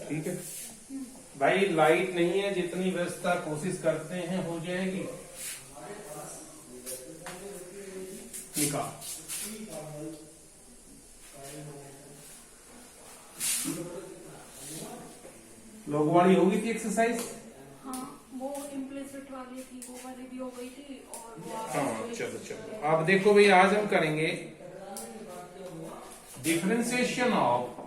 ठीक है भाई, लाइट नहीं है, जितनी व्यवस्था कोशिश करते हैं हो जाएगी। निकाल। लोग वाली होगी थी एक्सरसाइज। हाँ, वो इम्प्लिसिट वाली थी, वो वाली भी हो गई थी। और वो हाँ चलो चलो, आप देखो भाई, आज हम करेंगे डिफरेंशिएशन ऑफ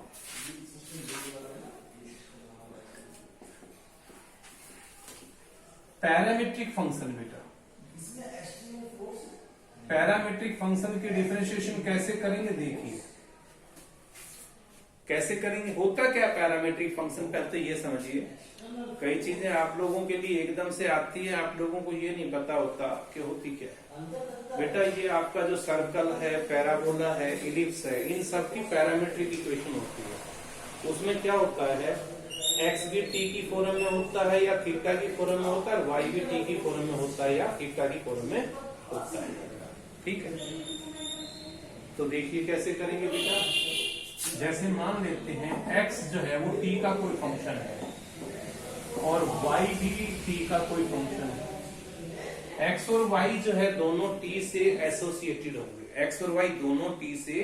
पैरामीट्रिक फंक्शन। बेटा पैरामीट्रिक फंक्शन के डिफरेंशिएशन कैसे करेंगे, देखिए कैसे करेंगे। होता क्या पैरामीट्रिक फंक्शन, पहले तो ये समझिए। कई चीजें आप लोगों के लिए एकदम से आती है, आप लोगों को ये नहीं पता होता कि होती क्या है। बेटा ये आपका जो सर्कल है, पैराबोला है, इलिप्स है, इन सब की पैरामीट्रिक इक्वेशन होती है। उसमें क्या होता है, एक्स भी टी की फॉर्म में होता है या थीटा की फॉर्म में होता है, वाई भी टी की फॉर्म में होता है या थीटा की फॉर्म में होता है। ठीक है, तो देखिए कैसे करेंगे बेटा। जैसे मान लेते हैं x जो है वो t का कोई फंक्शन है और y भी t का कोई फंक्शन है। x और y जो है दोनों t से एसोसिएटेड होंगे, x और y दोनों t से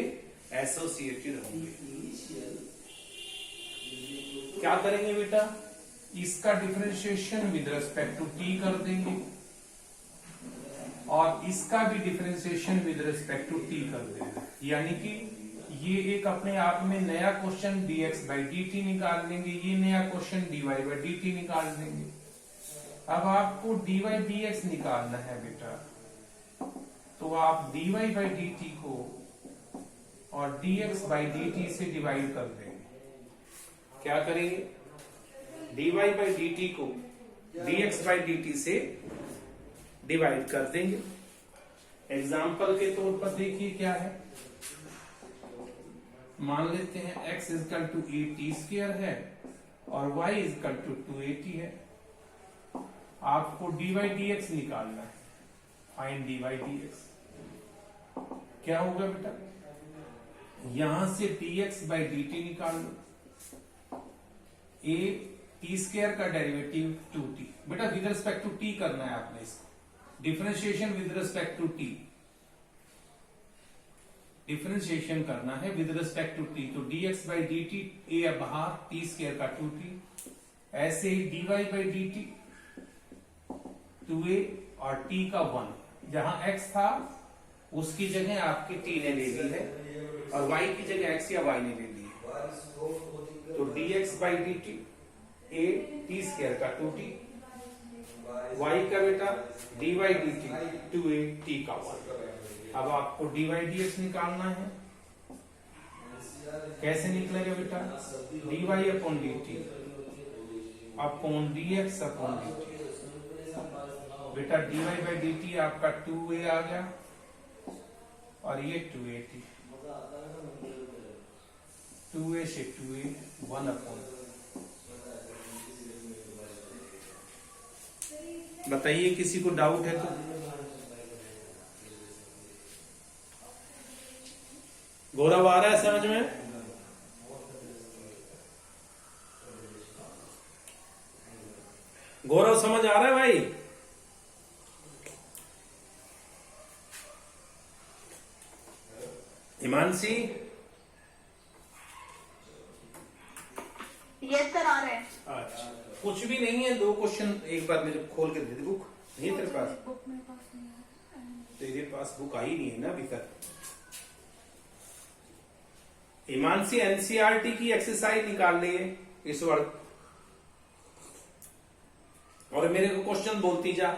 एसोसिएटेड होंगे। क्या करेंगे बेटा, इसका differentiation with respect to t कर देंगे और इसका भी differentiation with respect to t कर देंगे। यानी कि ये एक अपने आप में नया क्वेश्चन dx by dt निकाल लेंगे, ये नया क्वेश्चन dy by dt निकाल देंगे। अब आपको dy dx निकालना है बेटा, तो आप dy by dt को और dx by dt से डिवाइड कर देंगे। क्या करेंगे, dy by dt को dx by dt से डिवाइड कर देंगे। एग्जाम्पल के तौर पर देखिए क्या है, मान लेते हैं x equal to a t square है और y इजकल टू 2at है। आपको dy dx निकालना है, फाइंड dy dx। क्या होगा बेटा, यहां से dx by dt निकाल लो, a टी स्क्र का डेरिवेटिव 2t। बेटा विद रिस्पेक्ट टू t करना है आपने इसको, differentiation with respect to t, differentiation करना है विद रिस्पेक्ट टू t। तो dx by dt a बाहर, t स्क्र का 2t, ऐसे ही dy by dt 2a और t का 1। जहां x था उसकी जगह आपके t ने ले ली है और y की जगह x या y ने ले ली है। तो dx by dt a t square का 2t, y का बेटा dy dt 2a t का 1। अब आपको dy dx निकालना है, कैसे निकलेगा बेटा, dy upon dt upon dx upon dt। बेटा dy by dt आपका 2a आ गया और ये 2at, 2a से 2a 1 अपॉन। बताइए किसी को डाउट है तो। गौरव आ रहा है समझ में, गौरव समझ आ रहा है भाई। हिमांशी, यस सर आ रहे हैं। अच्छा कुछ भी नहीं है, 2 क्वेश्चन एक बार मेरे खोल के दे दे। बुक नहीं है तेरे पास? बुक मेरे पास नहीं है। तेरे पास बुक आई नहीं है ना अभी तक। हिमांशी एनसीईआरटी की एक्सरसाइज निकाल लिए इस वर्ग, और मेरे को क्वेश्चन बोलती जा।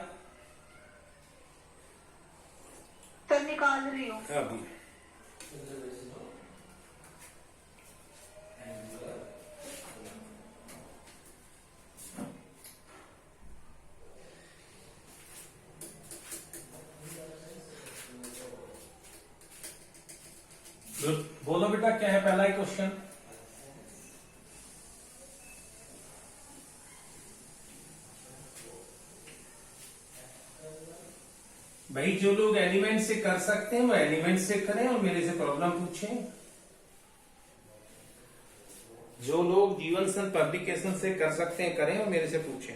सर निकाल रही हूँ अभी बोलो बेटा, क्या है पहला ही क्वेश्चन। भाई जो लोग एलिमेंट से कर सकते हैं वो एलिमेंट से करें और मेरे से प्रॉब्लम पूछें। जो लोग जीवन सन पब्लिकेशन से कर सकते हैं करें और मेरे से पूछें।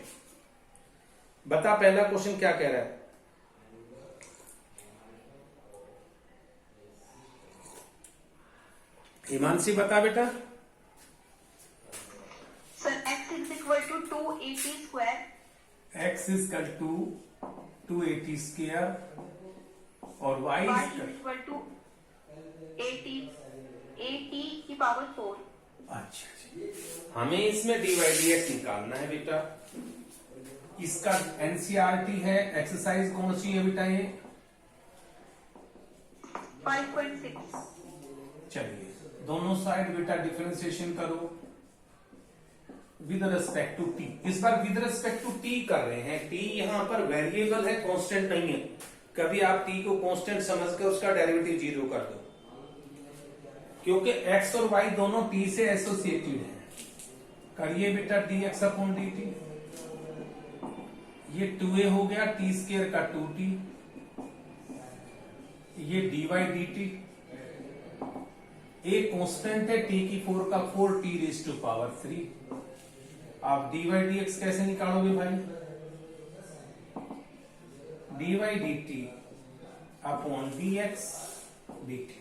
बता पहला क्वेश्चन क्या कह रहा है। हिमांशी बता बेटा। Sir x is equal to 280 square, x is equal to 280 square और y y is is equal to 80 की पावर 4। अच्छा जी, हमें इसमें dy dx निकालना है बेटा। इसका एनसीईआरटी है, एक्सरसाइज कौन सी है बेटा ये? 5.6। चलिए दोनों साइड बेटा डिफरेंशिएशन करो विद रिस्पेक्ट टू टी। इस बार विद रिस्पेक्ट टू टी कर रहे हैं। टी यहाँ पर वेरिएबल है, कांस्टेंट नहीं है। कभी आप टी को कांस्टेंट समझकर उसका डेरिवेटिव 0 कर दो, क्योंकि x और y दोनों t से एसोसिएटेड हैं। करिए बेटा dx अपॉन dt। ये 2a हो गया, t स्क्वायर का 2t। ये dy dt। एक कांस्टेंट है t की 4 का 4t रेज टू पावर 3। आप dy dx कैसे निकालोगे भाई? dy dt upon dx dt।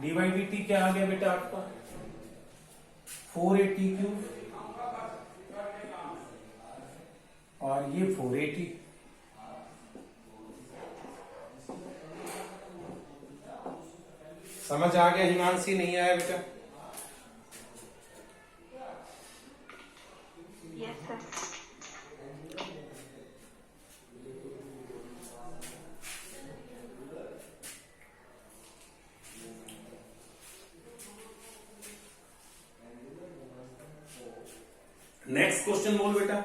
dy dt क्या आ गया बेटा आपका? 4a t क्यूब और ये 4a t। समझ आ गया हिमांशी? नहीं आया बेटा? Yes sir. नेक्स्ट क्वेश्चन बोल बेटा।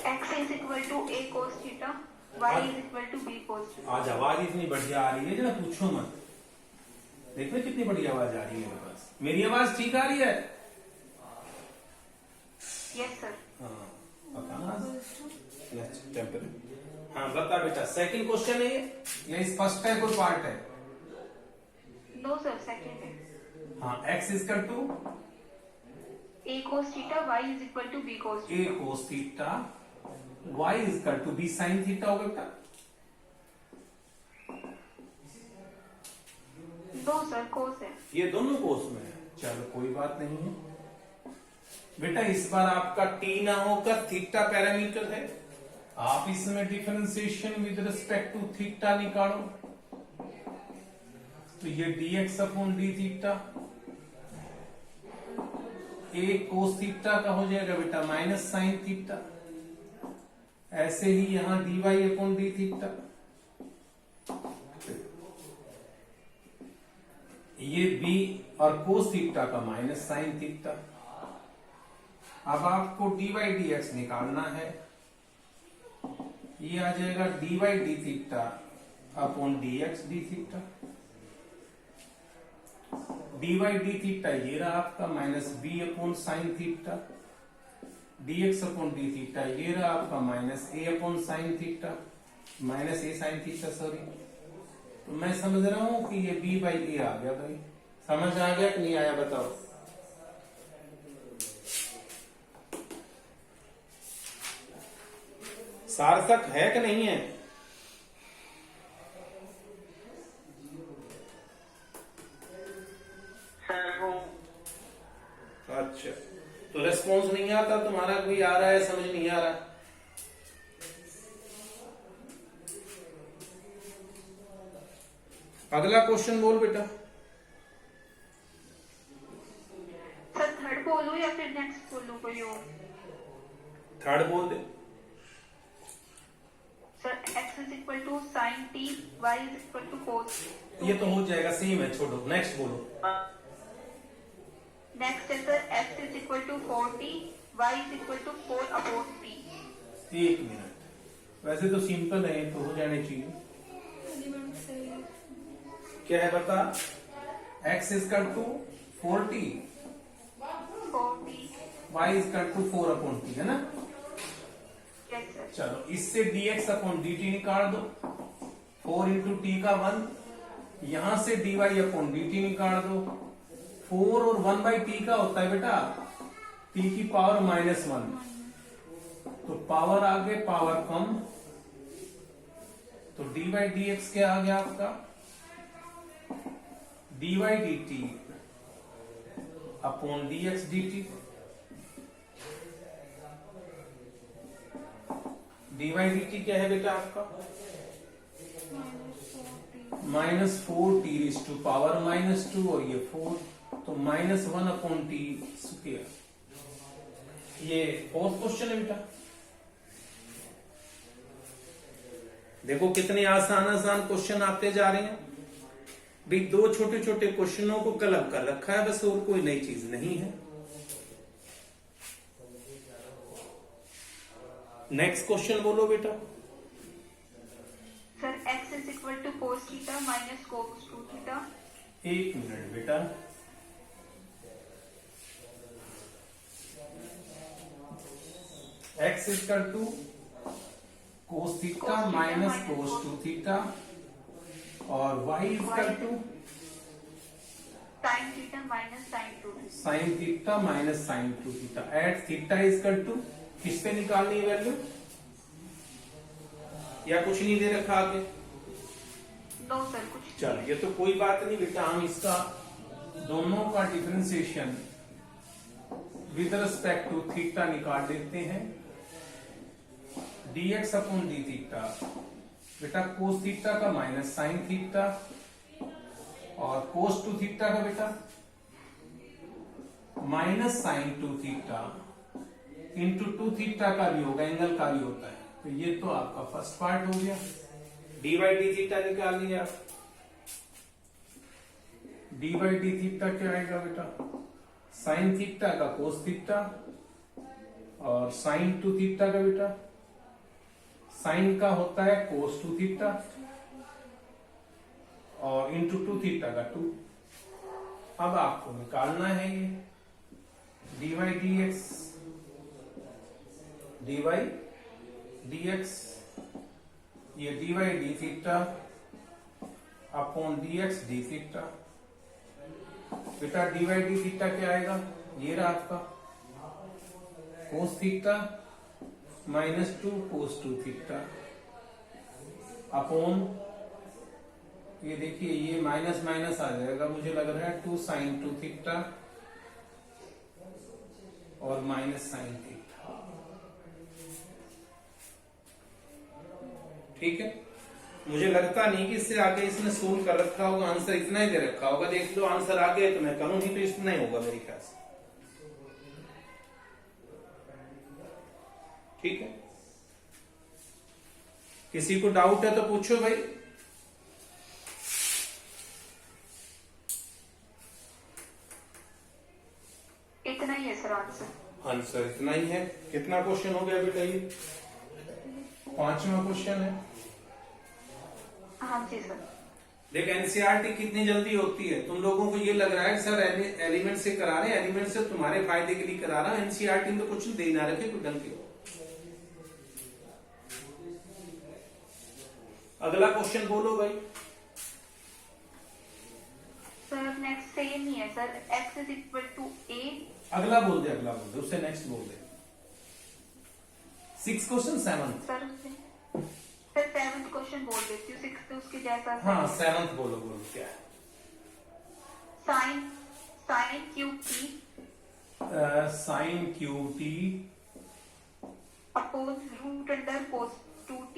x is equal to a cos theta, y is equal to b cos theta. आज आवाज इतनी बढ़िया आ रही है ना, पूछो मत। देखो कितनी बढ़िया आवाज आ रही है मेरे पास। मेरी आवाज ठीक आ रही है? Yes sir. हाँ पता ना। हाँ बता बेटा, सेकंड क्वेश्चन है ये स्पष्ट है? कोई पार्ट है? नो सर, सेकंड है। हाँ, x is equal to a cos theta, y is equal to b cos a cos theta, y is equal to b sin theta होगा बेटा। नो सर, cos है। ये दोनों कोस में है। चलो कोई बात नहीं है बेटा। इस बार आपका t ना होकर थीटा पैरामीटर है। आप इसमें differentiation with respect to theta निकालो, तो ये dx upon D theta a cos theta का हो जाएगा बेटा माइनस साइन थीटा। ऐसे ही यहां dy अपॉन डी थीटा, ये b और कोस थीटा का माइनस साइन थीटा। अब आपको dy dx निकालना है। ये आ जाएगा dy D theta upon dx D theta. dy D theta ये रहा आपका minus b upon sine theta. dx upon D theta ये रहा आपका minus a upon sine theta, minus a sine theta sorry. तो मैं समझ रहा हूं कि ये b बाई a आ गया भाई। समझ आ गया कि नहीं आया बताओ? सार्थक है कि नहीं है? अच्छा, तो रेस्पॉन्स नहीं आता तुम्हारा? कोई आ रहा है? समझ नहीं आ रहा? अगला क्वेश्चन बोल बेटा। सर थर्ड बोलूं या फिर नेक्स्ट बोलूं कोई और? थर्ड बोल दे। Sir x is equal to sine t, y is equal to cos. ये तो हो जाएगा, सेम है, छोड़ो। नेक्स्ट बोलो। नेक्स्ट है sir x is equal to 4t, y is equal to 4 upon t। एक मिनट, वैसे तो सिंपल है, तो हो जाने चाहिए। क्या है बता? x is equal to 4t, y is equal to 4 upon t, है ना? Yes sir. चलो इससे dx अपॉन dt निकाल दो। 4 इंटू टी का 1 यहां से dy अपॉन dt निकाल दो। 4 और 1/t का होता है बेटा t की पावर -1, तो पावर आगे पावर कम, तो dy/dx क्या आ गया आपका, dy/dt अपॉन dx/dt। dy/dt क्या है बेटा आपका, -4t⁻² और ये 4, तो -1/t²। ये फोर्थ क्वेश्चन है बेटा। देखो कितने आसान आसान क्वेश्चन आते जा रहे हैं भाई। दो छोटे छोटे क्वेश्चनों को क्लब कर रखा है बस, और कोई नई चीज नहीं है। नेक्स्ट क्वेश्चन बोलो बेटा। Sir x is equal to cos theta minus cos 2 theta. एक मिनट बेटा, x equal to cos theta minus cos 2 theta और y equal to sin theta minus sin 2 theta. sin theta minus sin 2 theta at theta equal to किस पे निकालनी है value, या कुछ नहीं दे रखा आगे। नो सर कुछ। चल ये तो कोई बात नहीं बेटा, हम इसका दोनों का differentiation with respect to theta निकाल लेते हैं। dx अपॉन डी थीटा बेटा कोस थीटा का माइनस साइन थीटा और कोस 2 थीटा का बेटा minus sine 2 theta into 2 theta का भी होगा, एंगल का भी होता है। तो ये तो आपका फर्स्ट पार्ट हो गया। dy/d थीटा निकाल लिया। dy/d थीटा क्या आएगा बेटा, साइन थीटा का कोस थीटा और साइन 2 थीटा का बेटा साइन का होता है कोस 2 थीटा और इंटू 2 थीटा का 2। अब आपको निकालना है ये dy/dx dy/dx, ये dy/d theta upon dx/d theta. बेटा dy/d थीटा क्या आएगा, ये रहा आपका कोस थीटा -2 कोस 2 थीटा अपॉन, ये देखिए ये माइनस माइनस आ जाएगा, मुझे लग रहा है 2 sin 2 थीटा और माइनस साइन थीटा। ठीक है, मुझे लगता नहीं कि इससे आगे इसने सोल्व कर रखा होगा, आंसर इतना ही दे रखा होगा। देख लो आंसर आगे तो मैं करूंगी तो इतना ही होगा मेरे ख्याल से। ठीक है, किसी को डाउट है तो पूछो भाई। इतना ही है सर आंसर। आंसर इतना ही है। कितना क्वेश्चन हो गया बेटा, ये 5वां क्वेश्चन है। हाँ जी सर। देख एनसीईआरटी कितनी जल्दी होती है। तुम लोगों को ये लग रहा है कि सर एलिमेंट से करा रहे हैं, एलिमेंट से तुम्हारे फायदे के लिए करा रहा है। एनसीईआरटी में तो कुछ दे ना रखे कुछ ढंग के। अगला क्वेश्चन बोलो भाई। सर नेक्स्ट सेम ही है sir, x is equal to a। अगला बोल दे, अगला बोल दे, उससे नेक्स्ट बोल दे। 6 क्वेश्चन 7। सर 7th क्वेश्चन बोल देती हूँ, 6th उसके जैसा। हाँ 7th बोलो, बोलो क्या है। Sine cube t sine cube t upon root under cos 2t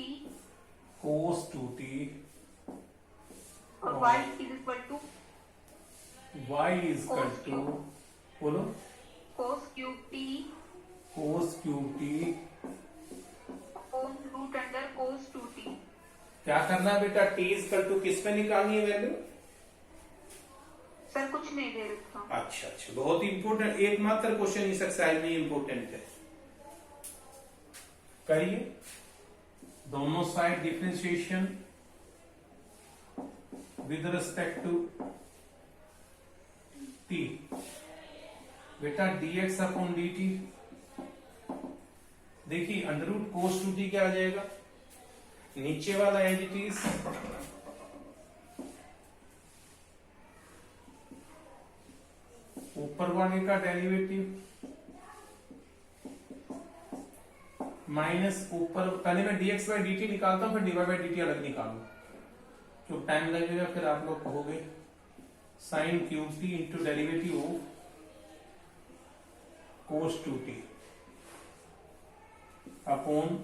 cos 2t और y is equal to y is equal to, बोलो cos cube t upon root under cos 2t। क्या करना है बेटा, t इज इक्वल टू किस पे निकालनी है वैल्यू। सर कुछ नहीं दे रखा। अच्छा अच्छा, बहुत इंपोर्टेंट, एकमात्र क्वेश्चन इस एक्सरसाइज में इंपोर्टेंट है। करिए दोनों side differentiation with respect to t। बेटा dx अपॉन dt, देखिए अंडर रूट कोस 2t क्या आ जाएगा, नीचे वाला एज इट इज ऊपर वाले का डेरिवेटिव माइनस ऊपर, पहले मैं dx बाई dt निकालता हूं, फिर dy बाई dt अलग निकालू, जो टाइम लगेगा फिर आप लोग कहोगे sine cube t into derivative of cos 2t upon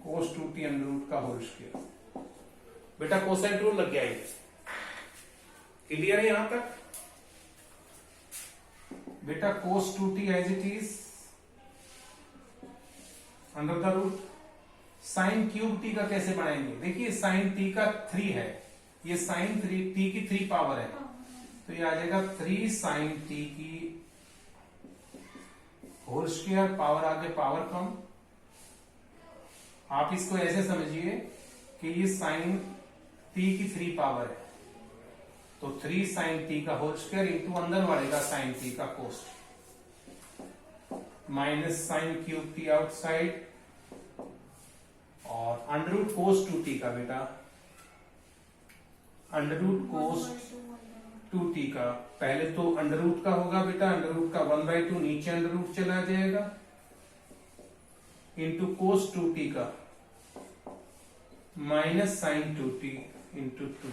cos 2t under root का होल स्क्वायर। बेटा कोसाइन रूल लग गया है, क्लियर है यहां तक? बेटा cos 2t as it is under the root sine cube t का कैसे बनाएंगे? देखिए साइन टी का 3 है, ये साइन टी की 3 पावर है, तो ये आ जाएगा 3 साइन टी की होल स्क्वायर, पावर आगे पावर कम। आप इसको ऐसे समझिए कि ये साइन टी की 3 पावर है, तो 3 साइन टी का होल स्क्वायर इंटू अंदर वाले का साइन टी का कोस minus sine cube T outside और अंडर रूट कोस 2t का बेटा अंडर रूट कोस 2t का, पहले तो अंडर रूट का होगा बेटा, अंडर रूट का 1/2 नीचे अंडर रूट चला जाएगा इंटू कोस 2t का माइनस साइन 2t इंटू 2।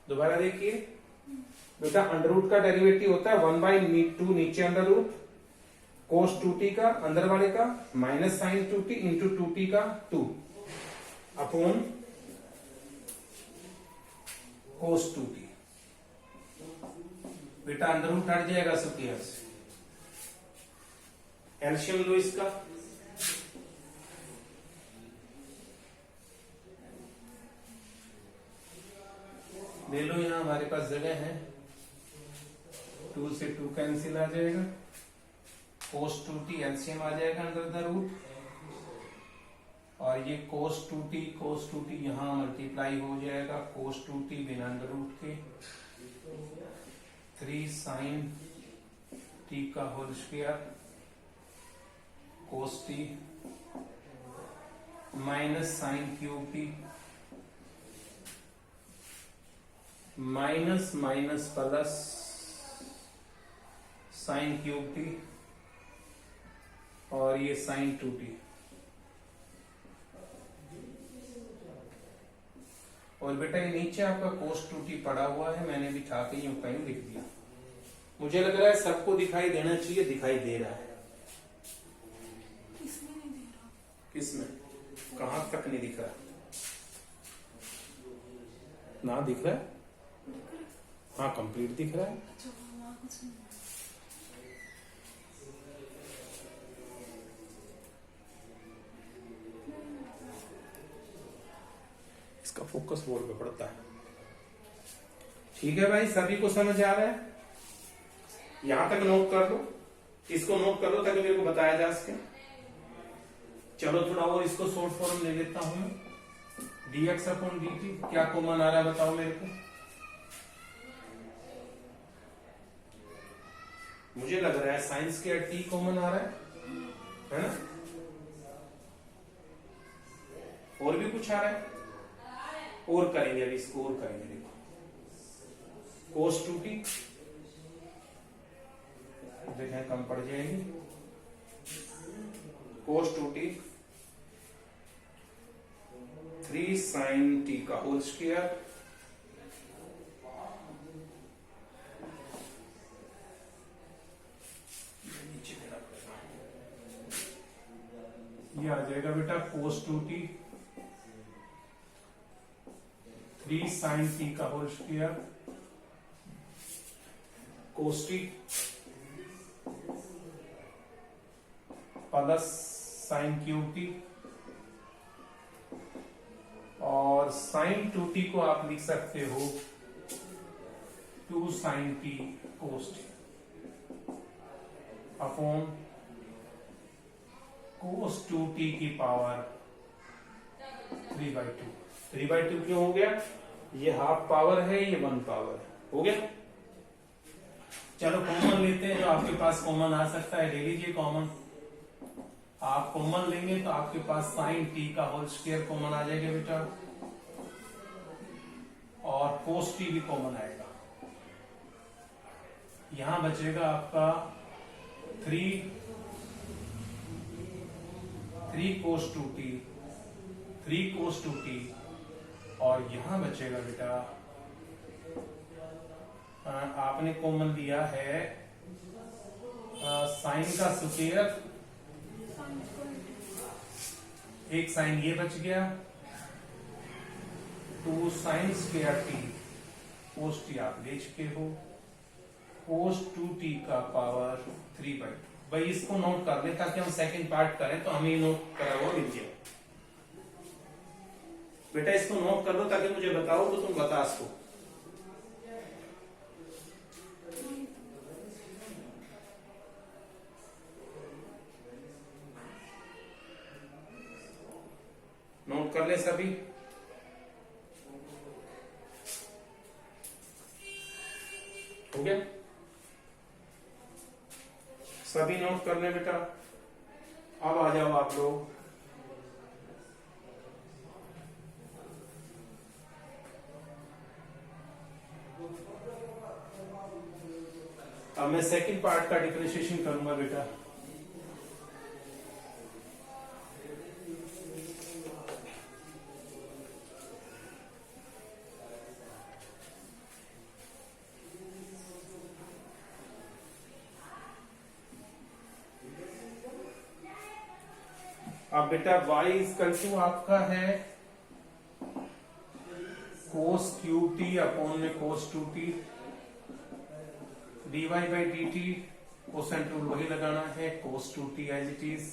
दोबारा देखिए बेटा, अंडर रूट का डेरिवेटिव होता है 1/2 नीचे अंडर रूट कोस 2t का अंदर वाले का minus sign 2t into 2t का 2 अपॉन कोस 2t। बेटा अंदर रूट हट जाएगा स्क्वायर से, एलसीएम लो इसका, ले लो, यहां हमारे पास जगह है, 2 से 2 कैंसिल आ जाएगा, कोस 2t एलसीएम आ जाएगा अंडर द रूट, और ये कोस 2t यहां मल्टीप्लाई हो जाएगा कोस 2t बिना अंडर रूट के, 3 साइन t का whole square cos t minus sine cube t minus minus plus sine cube t और ये साइन 2t, और बेटा ये नीचे आपका कोस 2t पड़ा हुआ है, मैंने भी ठा के यूं कहीं लिख दिया, मुझे लग रहा है सबको दिखाई देना चाहिए, दिखाई दे रहा है, इसमें नहीं दे रहा। किसमें? कहां तक नहीं दिख रहा? ना दिख रहा है? हाँ कंप्लीट दिख रहा है। अच्छा वहाँ कुछ नहीं। इसका फोकस बोर्ड पे पड़ता है। ठीक है भाई, सभी को समझ आ रहा है? यहां तक नोट कर लो, इसको नोट कर लो ताकि मेरे को बताया जा सके। चलो थोड़ा और इसको शॉर्ट फॉर्म ले लेता हूं, dx अपॉन dt क्या कॉमन आ रहा है बताओ मेरे को। मुझे लग रहा है साइंस के t कॉमन आ रहा है ना? और भी कुछ आ रहा है? और करेंगे, अभी इसको और करेंगे। देखो कोस 2t देखें कम पड़ जाएगी, कोस 2t 3 साइन t का होल स्क्वायर ये आ जाएगा बेटा कोस 2t 3 साइन t का whole square cos t plus sine cube t, और साइन 2t को आप लिख सकते हो 2 sine t cos t upon cos 2t की पावर 3/2। 3/2 क्यों हो गया? ये हाफ पावर है, ये 1 पावर है, हो गया। चलो कॉमन लेते हैं, जो आपके पास कॉमन आ सकता है ले लीजिए कॉमन। आप कॉमन लेंगे तो आपके पास साइन t का होल स्क्वायर कॉमन आ जाएगा बेटा, और कोस t भी कॉमन आएगा। यहां बचेगा आपका 3 cos 2t, 3 cos 2t, और यहां बचेगा बेटा आपने कॉमन लिया है साइन का स्क्वायर, एक साइन ये बच गया, 2 sin square t, cos t आप ले चुके हो, cos 2t का पावर 3/2। भाई इसको नोट कर ले ताकि हम सेकंड पार्ट करें तो हमें नोट करा हुआ मिल जाए। बेटा इसको नोट कर लो ताकि मुझे बताओ तो तुम बता इसको। नोट कर ले सभी। हो गया? सभी नोट कर ले बेटा। अब आ जाओ आप लोग। अब मैं सेकंड पार्ट का डिफरेंशिएशन करूंगा बेटा। अब बेटा y इक्वल टू आपका है cos qt अपॉन में cos 2t, dy by dt quotient rule वही लगाना है, cos 2t as it is,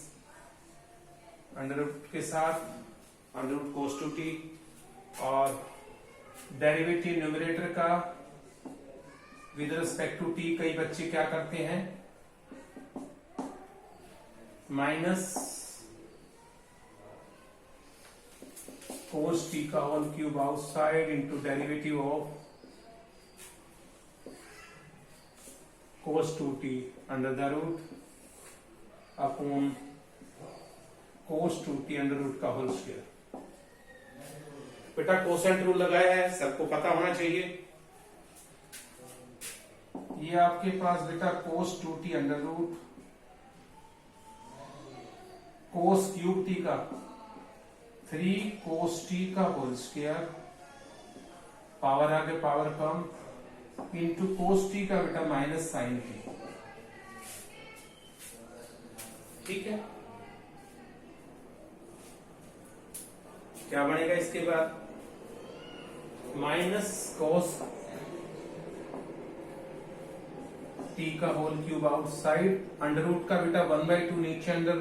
under root के साथ अंडर रूट cos 2t, और डेरिवेटिव न्यूमरेटर का विद रिस्पेक्ट टू t कई बच्चे क्या करते हैं माइनस cos t का whole cube outside into derivative of cos 2t under the root upon cos 2t under root का होल स्क्वायर। बेटा कोसेंट रूल लगाया है, सबको पता होना चाहिए। ये आपके पास बेटा cos 2t under root cos cube t का 3 cos t का होल स्क्वायर, पावर आगे पावर कम, इंटू cos t का बेटा माइनस साइन t। ठीक है, क्या बनेगा इसके बाद माइनस cos t का whole cube outside, under root का बेटा 1/2 नीचे अंडर रूट